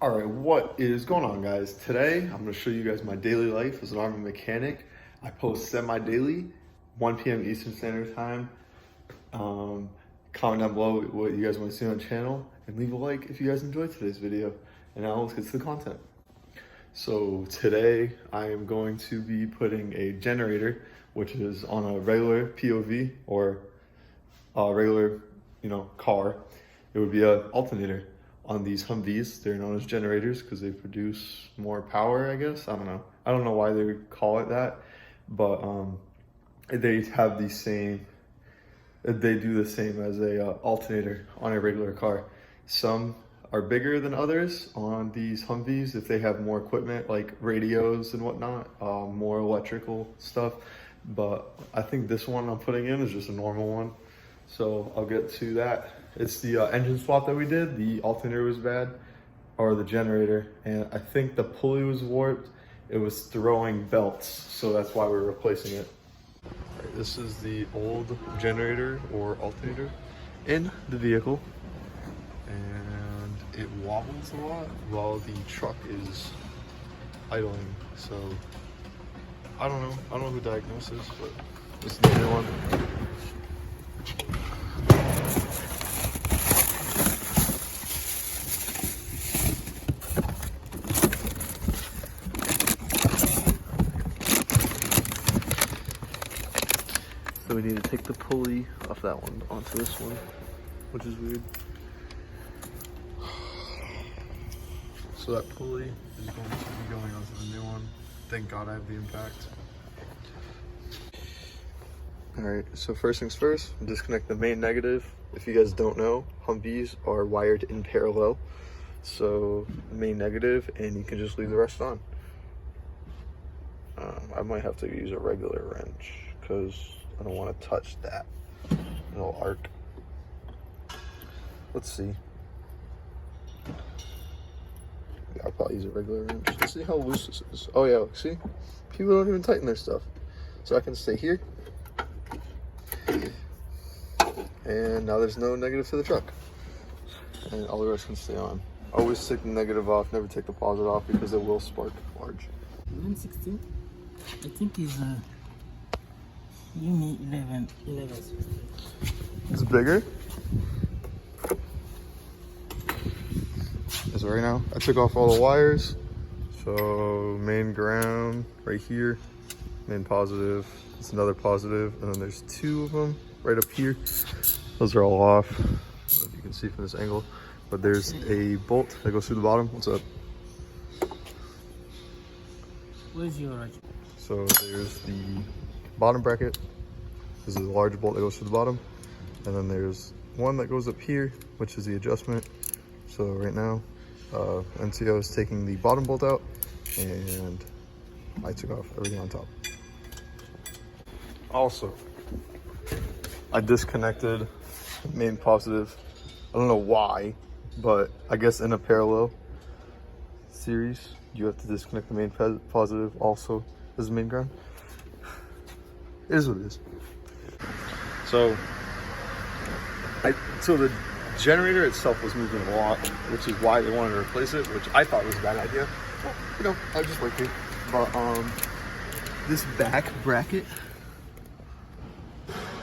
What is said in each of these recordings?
All right, what is going on, guys? Today, I'm going to show you guys my daily life as an Army mechanic. I post semi-daily, 1 p.m. Eastern Standard Time. Comment down below what you guys want to see on the channel, and leave a like if you guys enjoyed today's video. And now let's get to the content. So today, I am going to be putting a generator, which is on a regular POV or a regular, car. It would be an alternator on these Humvees. They're known as generators because they produce more power, I guess. I don't know. I don't know why they call it that, but they have the same, they do the same as a alternator on a regular car. Some are bigger than others on these Humvees if they have more equipment like radios and whatnot, more electrical stuff. But I think this one I'm putting in is just a normal one. So I'll get to that. It's the engine swap that we did. The alternator was bad, or the generator, and I think the pulley was warped. It was throwing belts, so that's why we're replacing it. All right, this is the old generator or alternator in the vehicle, and it wobbles a lot while the truck is idling. So I don't know who diagnosed this, but this is the new one. So we need to take the pulley off that one onto this one, which is weird. So that pulley is going to be going onto the new one. Thank God I have the impact. All right, so first things first, disconnect the main negative. If you guys don't know, Humvees are wired in parallel. So main negative, and you can just leave the rest on. I might have to use a regular wrench because I don't want to touch that little arc. Let's see. Yeah, I'll probably use a regular wrench. Let's see how loose this is. Oh yeah, see? People don't even tighten their stuff. So I can stay here. And now there's no negative to the truck. And all the rest can stay on. Always take the negative off, never take the positive off because it will spark large. 116, I think is you need 11. It's bigger. So right now, I took off all the wires. So main ground right here, main positive. It's another positive, and then there's two of them right up here. Those are all off. I don't know if you can see from this angle, but there's a bolt that goes through the bottom. What's up? Where's your? So there's the bottom bracket. This is a large bolt that goes through the bottom. And then there's one that goes up here, which is the adjustment. So right now, NCO is taking the bottom bolt out, and I took off everything on top. Also, I disconnected the main positive. I don't know why, but I guess in a parallel series, you have to disconnect the main positive also as the main ground. It is what it is. So the generator itself was moving a lot, which is why they wanted to replace it, which I thought was a bad idea. Well, I just like it. But this back bracket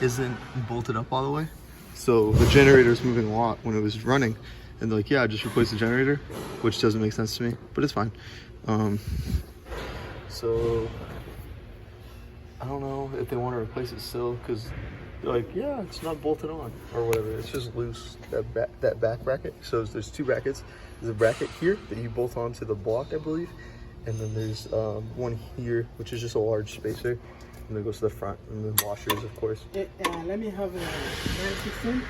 isn't bolted up all the way. So the generator's moving a lot when it was running. And they're like, yeah, just replace the generator, which doesn't make sense to me, but it's fine. So I don't know if they want to replace it still, because they're like, yeah, it's not bolted on or whatever. It's just loose, that back bracket. So there's two brackets. There's a bracket here that you bolt onto the block, I believe. And then there's one here, which is just a large spacer. And then goes to the front, and then washers, of course. Let me have a 916.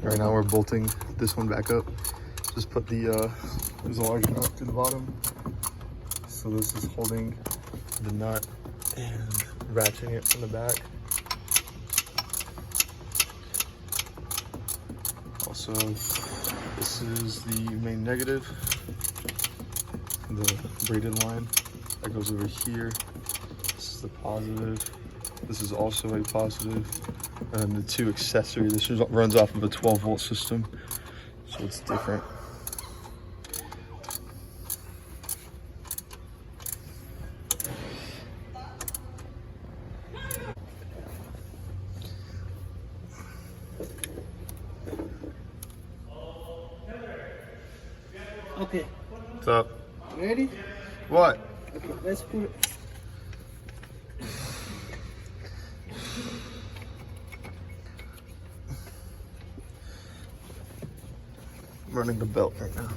Right now we're bolting this one back up. Just put the, there's a large nut to the bottom. So this is holding the nut and ratcheting it from the back. Also, this is the main negative, the braided line that goes over here. This is the positive. This is also a positive. And the two accessory, this runs off of a 12-volt system, so it's different. Okay, What's up? ready? What? Okay, let's put it. I'm running the belt right now.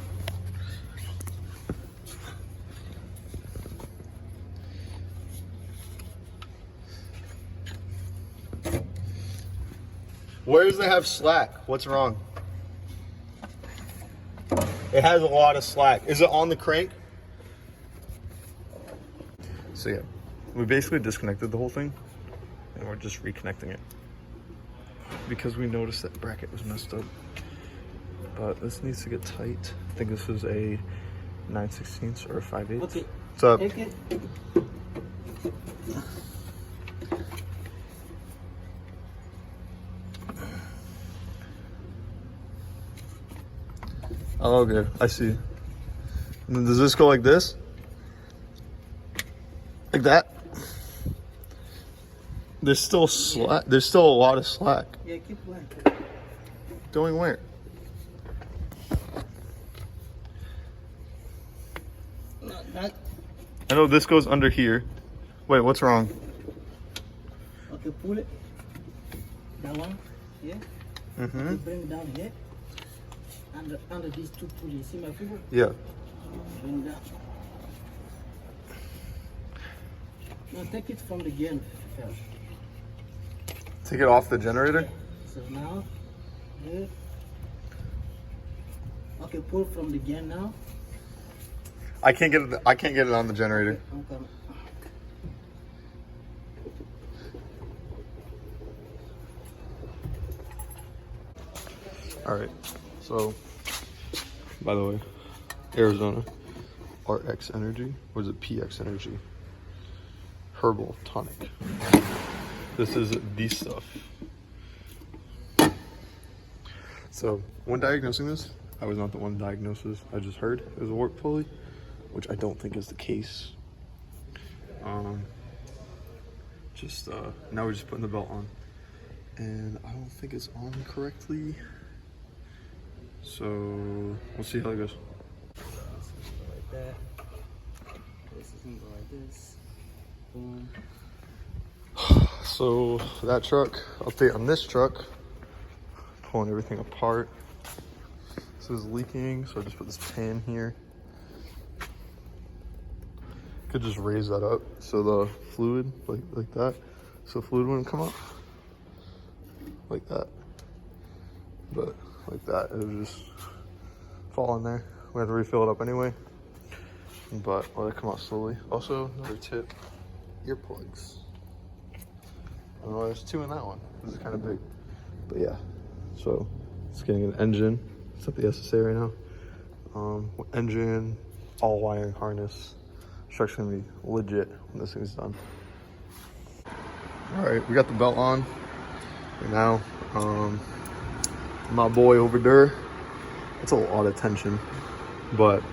Where does it have slack? What's wrong? It has a lot of slack. Is it on the crank? So yeah, we basically disconnected the whole thing and we're just reconnecting it because we noticed that bracket was messed up. But this needs to get tight. I think this is a 9/16 or a 5/8. Okay. What's up? Take it. Oh, okay, I see. And then does this go like this? Like that? There's still slack. There's still a lot of slack. Yeah, keep going. Going where? No, that. I know this goes under here. Wait, what's wrong? Okay, pull it. That one. Yeah. Mm-hmm. Okay, bring it down here. Under these two pulleys. You see my finger? Yeah. Bring it down. Now take it from the gear first. Take it off the generator? So now, good. Okay, pull from the gear now. I can't get it. I can't get it on the generator. I'm coming. All right. So, by the way, Arizona RX Energy, or is it PX Energy? Herbal tonic. This is the stuff. So, when diagnosing this, I was not the one diagnosed this. I just heard it was a warp pulley, which I don't think is the case. Now we're just putting the belt on, and I don't think it's on correctly. So we'll see how it goes. Like that. This is gonna go like this. Boom. So that truck, update on this truck, pulling everything apart. This is leaking, so I just put this pan here. Could just raise that up so the fluid, like that, so fluid wouldn't come up. Like that. But like that, it would just fall in there. We have to refill it up anyway, but let it come out slowly. Also, another tip, earplugs. Oh, there's two in that one. This is kind of big, but yeah. So it's getting an engine. It's at the SSA right now. Engine, all wiring harness. Truck's gonna be legit when this thing's done. All right, we got the belt on right now. My boy over there, it's a lot of tension, but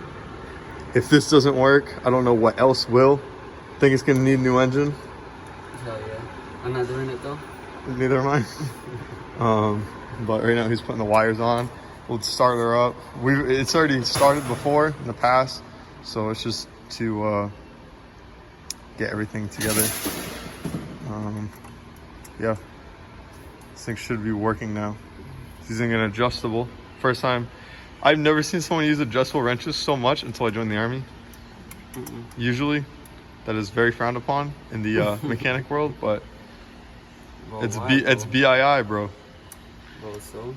if this doesn't work, I don't know what else will. Think it's gonna need a new engine. Hell yeah. I'm not doing it though. Neither am I. But right now he's putting the wires on. We'll start her up. It's already started before in the past, so it's just to get everything together. Yeah, this thing should be working now. He's using an adjustable. First time. I've never seen someone use adjustable wrenches so much until I joined the army. Usually, that is very frowned upon in the mechanic world, but Well, it's why, it's BII, bro. Well, so?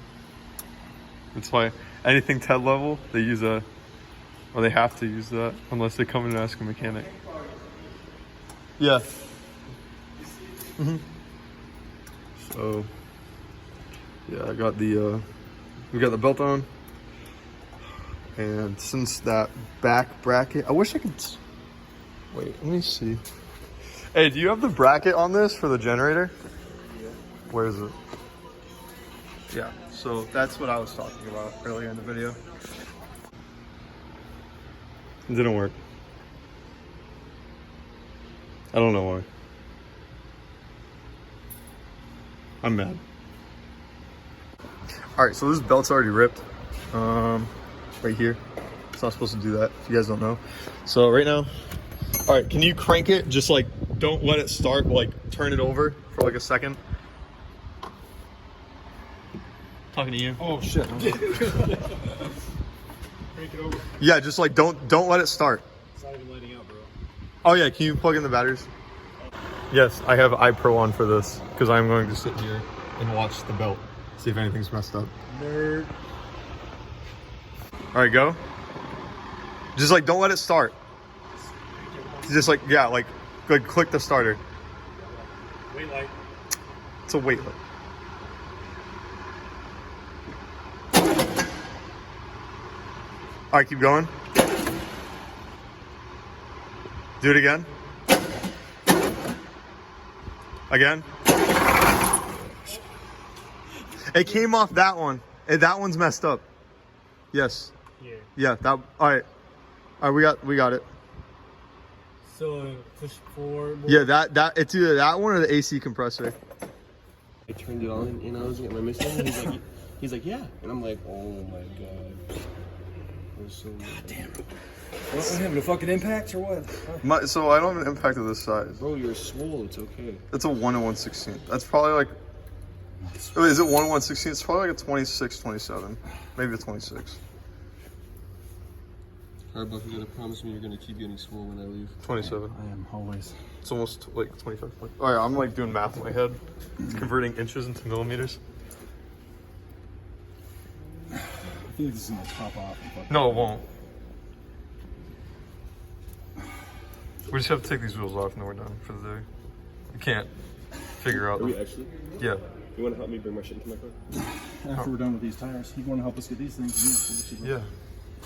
That's why anything TED level, they use or they have to use that unless they come in and ask a mechanic. Yeah. So, yeah, I got we got the belt on. And since that back bracket, I wish I could, wait, let me see. Hey, do you have the bracket on this for the generator? Yeah. Where is it? Yeah, so that's what I was talking about earlier in the video. It didn't work. I don't know why. I'm mad. All right, so this belt's already ripped, right here. It's not supposed to do that if you guys don't know. So right now, all right, can you crank it? Just like, don't let it start, but like turn it over for like a second. Talking to you. Oh shit. Crank it over. Yeah, just like don't let it start. It's not even lighting up, bro. Oh yeah, can you plug in the batteries? Yes, I have iPro on for this because I'm going to sit here and watch the belt, see if anything's messed up. Nerd. All right, go. Just like don't let it start. Just like yeah, like click the starter. Wait light. It's a wait light. All right, keep going. Do it again. Again. It came off that one. That one's messed up. Yes. Yeah. Yeah. That. All right. All right. We got it. So push forward. Yeah. That. It's either that one or the AC compressor. I turned it on and I was looking at my mission. He's like, yeah. And I'm like, oh my god. So damn. What, having a fucking impact or what? So I don't have an impact of this size. Bro, you're swole. It's okay. It's a 1 and 1/16. That's probably like. Oh, is it 1 and 1/16? It's probably like a 26, 27, maybe a 26. Alright, Buck, you gotta promise me you're gonna keep getting swole when I leave. 27. I am always. It's almost like 25. All right, I'm like doing math in my head. It's converting inches into millimeters. I feel like this is gonna pop off. No, it won't. We just have to take these wheels off and then we're done for the day. You can't figure out. Are we actually? Yeah. You wanna help me bring my shit into my car? After we're done with these tires, you want to help us get these things? Yeah.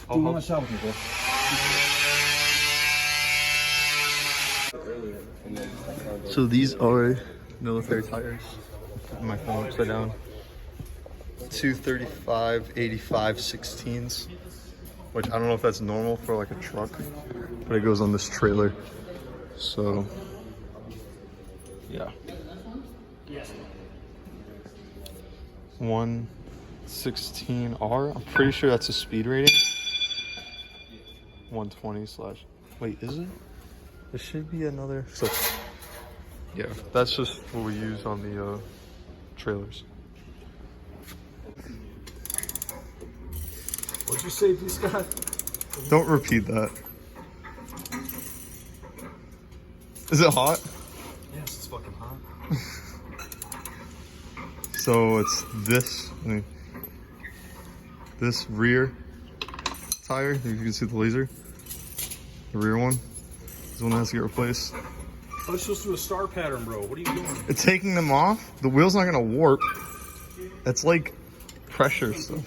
Do you want to shop with me, bro? So these are military tires. My phone upside down. 235 85 16s, which I don't know if that's normal for like a truck, but it goes on this trailer. So yeah. 116R. I'm pretty sure that's a speed rating. 120 slash. Wait, is it? There should be another. So yeah, that's just what we use on the trailers. What'd you say, D. Scott? Don't repeat that. Is it hot? Yes, it's fucking hot. So it's this, this rear tire. If you can see the laser, the rear one. This one has to get replaced. Oh, it's supposed to do a star pattern, bro. What are you doing? It's taking them off. The wheel's not gonna warp. It's like pressure stuff.